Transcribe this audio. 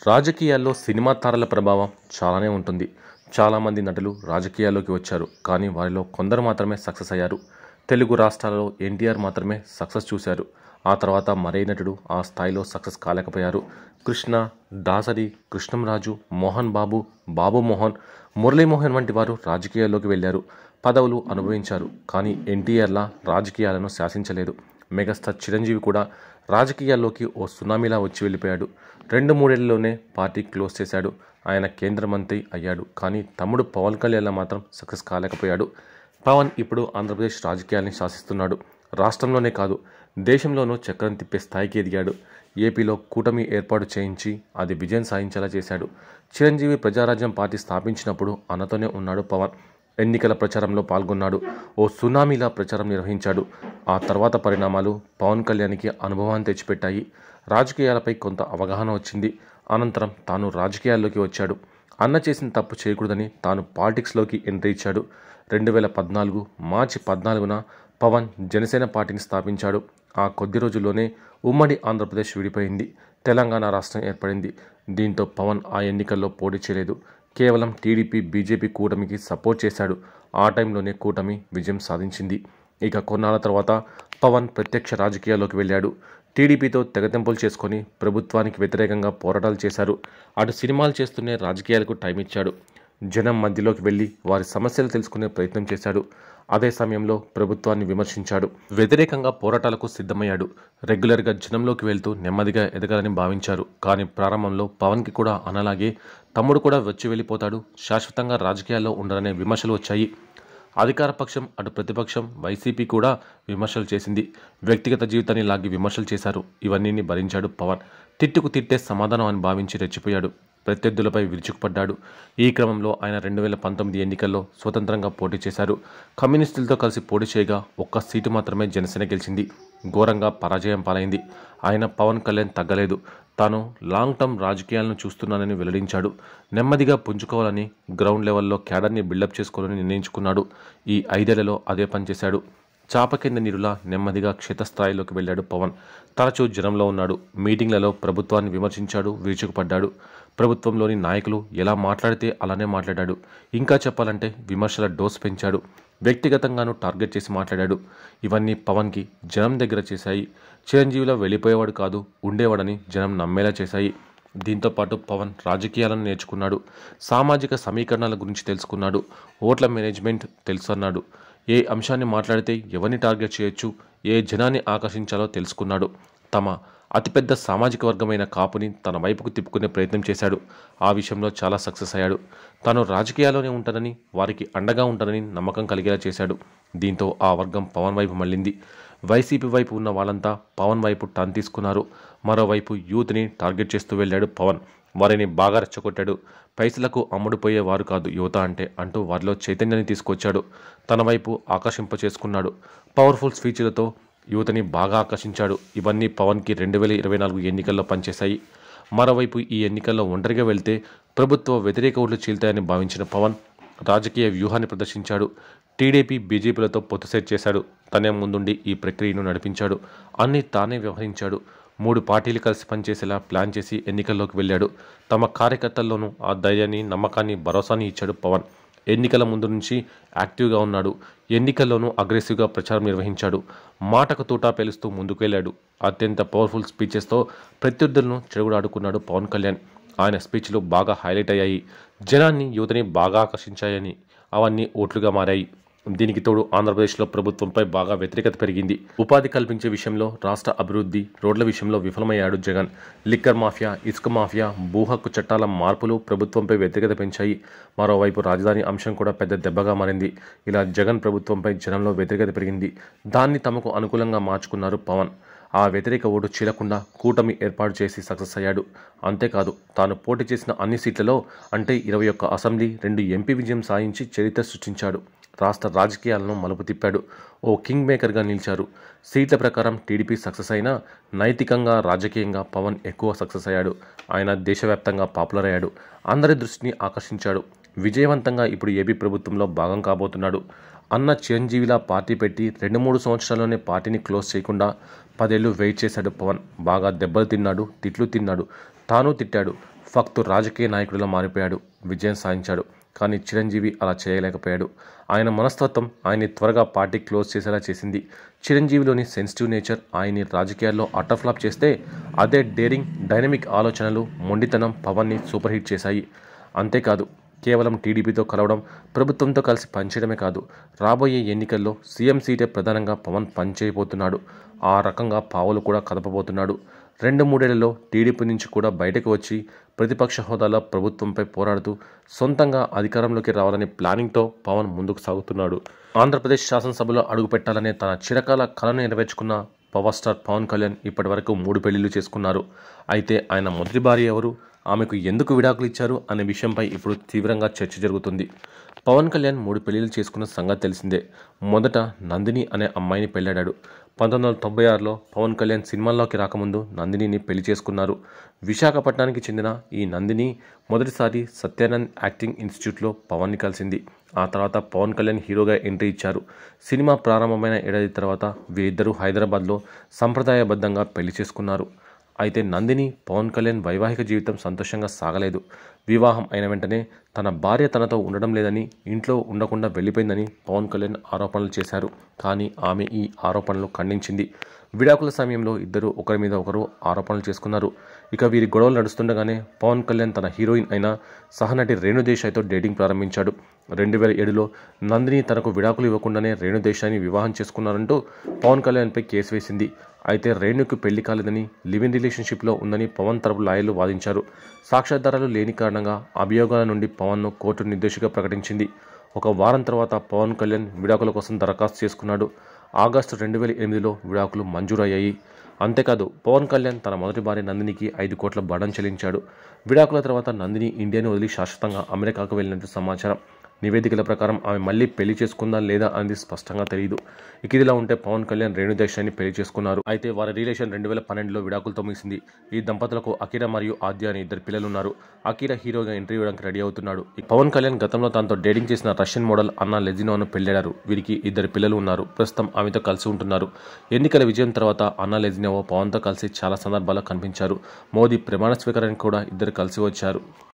రాజకీయాల్లో సినిమా తారల ప్రభావం చాలానే ఉంటుంది. చాలామంది నటులు రాజకీయాల్లోకి వచ్చారు. కానీ వారిలో కొందరు మాత్రమే సక్సెస్ అయ్యారు. తెలుగు రాష్ట్రాలలో ఎన్టీఆర్ మాత్రమే సక్సెస్ చూశారు. ఆ తర్వాత మరే నటుడు ఆ స్థాయిలో సక్సెస్ కాలేకపోయారు. కృష్ణ, దాసరి, కృష్ణంరాజు, మోహన్ బాబు, బాబు మోహన్, మురళీమోహన్ వంటి వారు రాజకీయాల్లోకి వెళ్ళారు. పదవులు అనుభవించారు. కానీ ఎన్టీఆర్లా రాజకీయాలను శాసించలేదు. మెగాస్టార్ చిరంజీవి కూడా రాజకీయాల్లోకి ఓ సునామీలా వచ్చి వెళ్ళిపోయాడు. 2-3 ఏళ్లలోనే పార్టీ క్లోజ్ చేశాడు. ఆయన కేంద్ర మంత్రి అయ్యాడు. కానీ తమ్ముడు పవన్ కళ్యాణ్లా మాత్రం సక్సెస్ కాలేకపోయాడు. పవన్ ఇప్పుడు ఆంధ్రప్రదేశ్ రాజకీయాల్ని శాసిస్తున్నాడు. రాష్ట్రంలోనే కాదు, దేశంలోనూ చక్రం తిప్పే స్థాయికి ఎదిగాడు. ఏపీలో కూటమి ఏర్పాటు చేయించి అది విజయం సాధించేలా చేశాడు. చిరంజీవి ప్రజారాజ్యం పార్టీ స్థాపించినప్పుడు అన్నతోనే ఉన్నాడు పవన్. ఎన్నికల ప్రచారంలో పాల్గొన్నాడు. ఓ సునామీలా ప్రచారం నిర్వహించాడు. ఆ తర్వాత పరిణామాలు పవన్ కళ్యాణ్కి అనుభవాన్ని తెచ్చిపెట్టాయి. రాజకీయాలపై కొంత అవగాహన వచ్చింది. అనంతరం తాను రాజకీయాల్లోకి వచ్చాడు. అన్న చేసిన తప్పు చేయకూడదని తాను పాలిటిక్స్లోకి ఎంట్రీ ఇచ్చాడు. 2014 మార్చి 14న పవన్ జనసేన పార్టీని స్థాపించాడు. ఆ కొద్ది రోజుల్లోనే ఉమ్మడి ఆంధ్రప్రదేశ్ విడిపోయింది. తెలంగాణ రాష్ట్రం ఏర్పడింది. దీంతో పవన్ ఆ ఎన్నికల్లో పోటీ చేయలేదు. కేవలం టీడీపీ, బీజేపీ కూటమికి సపోర్ట్ చేశాడు. ఆ టైంలోనే కూటమి విజయం సాధించింది. ఇక కొన్నాళ్ళ తర్వాత పవన్ ప్రత్యక్ష రాజకీయాల్లోకి వెళ్ళాడు. టీడీపీతో తెగతెంపులు చేసుకొని ప్రభుత్వానికి వ్యతిరేకంగా పోరాటాలు చేశారు. అటు సినిమాలు చేస్తూనే రాజకీయాలకు టైం ఇచ్చాడు. జనం మధ్యలోకి వెళ్ళి వారి సమస్యలు తెలుసుకునే ప్రయత్నం చేశాడు. అదే సమయంలో ప్రభుత్వాన్ని విమర్శించాడు. వ్యతిరేకంగా పోరాటాలకు సిద్ధమయ్యాడు. రెగ్యులర్గా జనంలోకి వెళ్తూ నెమ్మదిగా ఎదగాలని భావించారు. కానీ ప్రారంభంలో పవన్కి కూడా అనలాగే తమ్ముడు కూడా వచ్చి వెళ్ళిపోతాడు, శాశ్వతంగా రాజకీయాల్లో ఉండరనే విమర్శలు వచ్చాయి. అధికార పక్షం, అటు ప్రతిపక్షం వైసీపీ కూడా విమర్శలు చేసింది. వ్యక్తిగత జీవితాన్ని లాగి విమర్శలు చేశారు. ఇవన్నీ భరించాడు పవన్. తిట్టుకు తిట్టే సమాధానం అని భావించి రెచ్చిపోయాడు. ప్రత్యర్థులపై విరుచుకుపడ్డాడు. ఈ క్రమంలో ఆయన 2019 ఎన్నికల్లో స్వతంత్రంగా పోటీ చేశారు. కమ్యూనిస్టులతో కలిసి పోటీ చేయగా ఒక్క సీటు మాత్రమే జనసేన గెలిచింది. ఘోరంగా పరాజయం పాలైంది. ఆయన పవన్ కళ్యాణ్ తగ్గలేదు. తాను లాంగ్ టర్మ్ రాజకీయాలను చూస్తున్నానని వెల్లడించాడు. నెమ్మదిగా పుంజుకోవాలని, గ్రౌండ్ లెవెల్లో క్యాడర్ని బిల్డప్ చేసుకోవాలని నిర్ణయించుకున్నాడు. ఈ 5 ఏళ్లలో అదే పనిచేశాడు. చాప కింద నీరులా నెమ్మదిగా క్షేత్రస్థాయిలోకి వెళ్ళాడు పవన్. తరచూ జనంలో ఉన్నాడు. మీటింగ్లలో ప్రభుత్వాన్ని విమర్శించాడు, విరుచుకుపడ్డాడు. ప్రభుత్వంలోని నాయకులు ఎలా మాట్లాడితే అలానే మాట్లాడాడు. ఇంకా చెప్పాలంటే విమర్శల డోస్ పెంచాడు. వ్యక్తిగతంగానూ టార్గెట్ చేసి మాట్లాడాడు. ఇవన్నీ పవన్కి జనం దగ్గర చేశాయి. చిరంజీవిలో వెళ్ళిపోయేవాడు కాదు, ఉండేవాడని జనం నమ్మేలా చేశాయి. దీంతోపాటు పవన్ రాజకీయాలను నేర్చుకున్నాడు. సామాజిక సమీకరణాల గురించి తెలుసుకున్నాడు. ఓట్ల మేనేజ్మెంట్ తెలుసు అన్నాడు. ఏ అంశాన్ని మాట్లాడితే ఎవరిని టార్గెట్ చేయొచ్చు, ఏ జనాన్ని ఆకర్షించాలో తెలుసుకున్నాడు. తమ అతిపెద్ద సామాజిక వర్గమైన కాపుని తన వైపుకు తిప్పుకునే ప్రయత్నం చేశాడు. ఆ విషయంలో చాలా సక్సెస్ అయ్యాడు. తాను రాజకీయాల్లోనే ఉంటానని, వారికి అండగా ఉంటానని నమ్మకం కలిగేలా చేశాడు. దీంతో ఆ వర్గం పవన్ వైపు మళ్ళింది. వైసీపీ వైపు ఉన్న వాళ్ళంతా పవన్ వైపు టర్న్ తీసుకున్నారు. మరోవైపు యూత్ని టార్గెట్ చేస్తూ వెళ్ళాడు పవన్. వారిని బాగా రెచ్చగొట్టాడు. పైసలకు అమ్ముడుపోయే వారు కాదు యువత అంటే అంటూ వారిలో చైతన్యాన్ని తీసుకొచ్చాడు. తన వైపు ఆకర్షింపచేసుకున్నాడు. పవర్ఫుల్ స్పీచ్లతో యువతని బాగా ఆకర్షించాడు. ఇవన్నీ పవన్కి 2024 ఎన్నికల్లో పనిచేశాయి. మరోవైపు ఈ ఎన్నికల్లో ఒంటరిగా వెళ్తే ప్రభుత్వ వ్యతిరేక ఓట్లు చీల్తాయని భావించిన పవన్ రాజకీయ వ్యూహాన్ని ప్రదర్శించాడు. టీడీపీ, బీజేపీలతో పొత్తు సెట్ చేశాడు. తనే ముందుండి ఈ ప్రక్రియను నడిపించాడు. అన్నీ తానే వ్యవహరించాడు. 3 పార్టీలు కలిసి పనిచేసేలా ప్లాన్ చేసి ఎన్నికల్లోకి వెళ్ళాడు. తమ కార్యకర్తల్లోనూ ఆ ధైర్యాన్ని, నమ్మకాన్ని, భరోసాని ఇచ్చాడు పవన్. ఎన్నికల ముందు నుంచి యాక్టివ్గా ఉన్నాడు. ఎన్నికల్లోనూ అగ్రెసివ్గా ప్రచారం నిర్వహించాడు. మాటకు తూటా పేలుస్తూ ముందుకు వెళ్ళాడు. అత్యంత పవర్ఫుల్ స్పీచెస్తో ప్రత్యర్థులను చెడుగుడాడుకున్నాడు పవన్ కళ్యాణ్. ఆయన స్పీచ్లు బాగా హైలైట్ అయ్యాయి. జనాన్ని, యువతని బాగా ఆకర్షించాయని అవన్నీ ఓట్లుగా మారాయి. దీనికి తోడు ఆంధ్రప్రదేశ్లో ప్రభుత్వంపై బాగా వ్యతిరేకత పెరిగింది. ఉపాధి కల్పించే విషయంలో, రాష్ట్ర అభివృద్ధి, రోడ్ల విషయంలో విఫలమయ్యాడు జగన్. లిక్కర్ మాఫియా, ఇసుక మాఫియా, భూ హక్కు చట్టాల మార్పులు ప్రభుత్వంపై వ్యతిరేకత పెంచాయి. మరోవైపు రాజధాని అంశం కూడా పెద్ద దెబ్బగా మారింది. ఇలా జగన్ ప్రభుత్వంపై జనంలో వ్యతిరేకత పెరిగింది. దాన్ని తమకు అనుకూలంగా మార్చుకున్నారు పవన్. ఆ వ్యతిరేక ఓటు చీలకుండా కూటమి ఏర్పాటు చేసి సక్సెస్ అయ్యాడు. అంతేకాదు, తాను పోటీ చేసిన అన్ని సీట్లలో అంటే 21 అసెంబ్లీ, 2 ఎంపీ విజయం సాధించి చరిత్ర సృష్టించాడు. రాష్ట్ర రాజకీయాలను మలుపు తిప్పాడు. ఓ కింగ్ మేకర్గా నిలిచారు. సీట్ల ప్రకారం టీడీపీ సక్సెస్ అయినా నైతికంగా, రాజకీయంగా పవన్ ఎక్కువ సక్సెస్ అయ్యాడు. ఆయన దేశవ్యాప్తంగా పాపులర్ అయ్యాడు. అందరి దృష్టిని ఆకర్షించాడు. విజయవంతంగా ఇప్పుడు ఏపీ ప్రభుత్వంలో భాగం కాబోతున్నాడు. అన్న చిరంజీవిలా పార్టీ పెట్టి 2-3 సంవత్సరాల్లోనే పార్టీని క్లోజ్ చేయకుండా 10 ఏళ్లు వెయిట్ చేశాడు పవన్. బాగా దెబ్బలు తిన్నాడు, తిట్లు తిన్నాడు, తాను తిట్టాడు. ఫక్తు రాజకీయ నాయకుడిలా మారిపోయాడు. విజయం సాధించాడు. కానీ చిరంజీవి అలా చేయలేకపోయాడు. ఆయన మనస్తత్వం ఆయన్ని త్వరగా పార్టీ క్లోజ్ చేసేలా చేసింది. చిరంజీవిలోని సెన్సిటివ్ నేచర్ ఆయన్ని రాజకీయాల్లో అటర్ఫ్లాప్ చేస్తే, అదే డేరింగ్, డైనమిక్ ఆలోచనలు, మొండితనం పవన్ని సూపర్ హిట్ చేశాయి. అంతేకాదు, కేవలం టీడీపీతో కలవడం, ప్రభుత్వంతో కలిసి పనిచేయడమే కాదు, రాబోయే ఎన్నికల్లో సీఎం సీటే ప్రధానంగా పవన్ పనిచేయబోతున్నాడు. ఆ రకంగా పావులు కూడా కదపబోతున్నాడు. 2-3 ఏళ్లలో టీడీపీ నుంచి కూడా బయటకు వచ్చి ప్రతిపక్ష హోదాలో ప్రభుత్వంపై పోరాడుతూ సొంతంగా అధికారంలోకి రావాలనే ప్లానింగ్తో పవన్ ముందుకు సాగుతున్నాడు. ఆంధ్రప్రదేశ్ శాసనసభలో అడుగుపెట్టాలనే తన చిరకాల కలను నెరవేర్చుకున్న పవర్ స్టార్ పవన్ కళ్యాణ్ ఇప్పటి వరకు 3 పెళ్లిళ్లు చేసుకున్నారు. అయితే ఆయన మొదటి భార్య ఎవరు, ఆమెకు ఎందుకు విడాకులు ఇచ్చారు అనే విషయంపై ఇప్పుడు తీవ్రంగా చర్చ జరుగుతుంది. పవన్ కళ్యాణ్ 3 పెళ్లిళ్లు చేసుకున్న సంగతి తెలిసిందే. మొదట నందిని అనే అమ్మాయిని పెళ్లాడాడు. 1996లో పవన్ కళ్యాణ్ సినిమాల్లోకి రాకముందు నందినిని పెళ్లి చేసుకున్నారు. విశాఖపట్నానికి చెందిన ఈ నందిని మొదటిసారి సత్యానంద్ యాక్టింగ్ ఇన్స్టిట్యూట్లో పవన్ని కలిసింది. ఆ తర్వాత పవన్ కళ్యాణ్ హీరోగా ఎంట్రీ ఇచ్చారు. సినిమా ప్రారంభమైన ఏడాది తర్వాత వీరిద్దరూ హైదరాబాద్లో సంప్రదాయబద్ధంగా పెళ్లి చేసుకున్నారు. అయితే నందిని, పవన్ కళ్యాణ్ వైవాహిక జీవితం సంతోషంగా సాగలేదు. వివాహం అయిన వెంటనే తన భార్య తనతో ఉండడం లేదని, ఇంట్లో ఉండకుండా వెళ్ళిపోయిందని పవన్ కళ్యాణ్ ఆరోపణలు చేశారు. కానీ ఆమె ఈ ఆరోపణలు ఖండించింది. విడాకుల సమయంలో ఇద్దరు ఒకరి మీద ఒకరు ఆరోపణలు చేసుకున్నారు. ఇక వీరి గొడవలు నడుస్తుండగానే పవన్ కళ్యాణ్ తన హీరోయిన్ అయిన సహనటి రేణు దేశాయ్తో డేటింగ్ ప్రారంభించాడు. 2007లో నందిని తనకు విడాకులు ఇవ్వకుండానే రేణు దేశాయ్ని వివాహం చేసుకున్నారంటూ పవన్ కళ్యాణ్పై కేసు వేసింది. అయితే రేణుకు పెళ్లి కాలేదని, లివ్ ఇన్ రిలేషన్షిప్లో ఉందని పవన్ తరపు లాయర్లు వాదించారు. సాక్ష్యాధారాలు లేని కారణంగా అభియోగాల నుండి పవన్ను కోర్టు నిర్దోషిగా ప్రకటించింది. ఒక వారం తర్వాత పవన్ కళ్యాణ్ విడాకుల కోసం దరఖాస్తు చేసుకున్నాడు. ఆగస్టు 2008లో విడాకులు మంజూరయ్యాయి. అంతేకాదు, పవన్ కళ్యాణ్ తన మొదటి భార్య నందినికి 5 కోట్ల బాండ్ చెల్లించాడు. విడాకుల తర్వాత నందిని ఇండియాను వదిలి శాశ్వతంగా అమెరికాకు వెళ్ళినట్టు సమాచారం. నివేదికల ప్రకారం ఆమె మళ్ళీ పెళ్లి చేసుకుందా లేదా అనేది స్పష్టంగా తెలియదు. ఇదిలా ఉంటే పవన్ కళ్యాణ్ రేణు దేశాయ్ని పెళ్లి చేసుకున్నారు. అయితే వారి రిలేషన్ 2012లో విడాకులతో ముగిసింది. ఈ దంపతులకు అఖీరా మరియు ఆద్య అని 2 పిల్లలు ఉన్నారు. అఖీరా హీరోగా ఎంట్రీ ఇవ్వడానికి రెడీ అవుతున్నాడు. పవన్ కళ్యాణ్ గతంలో తనతో డేటింగ్ చేసిన రష్యన్ మోడల్ అన్నా లెజినోను పెళ్లాడారు. వీరికి 2 పిల్లలు ఉన్నారు. ప్రస్తుతం ఆమెతో కలిసి ఉంటున్నారు. ఎన్నికల విజయం తర్వాత అన్నా లెజినోవో పవన్తో కలిసి చాలా సందర్భాల్లో కనిపించారు. మోదీ ప్రమాణ స్వీకారానికి కూడా ఇద్దరు కలిసి వచ్చారు.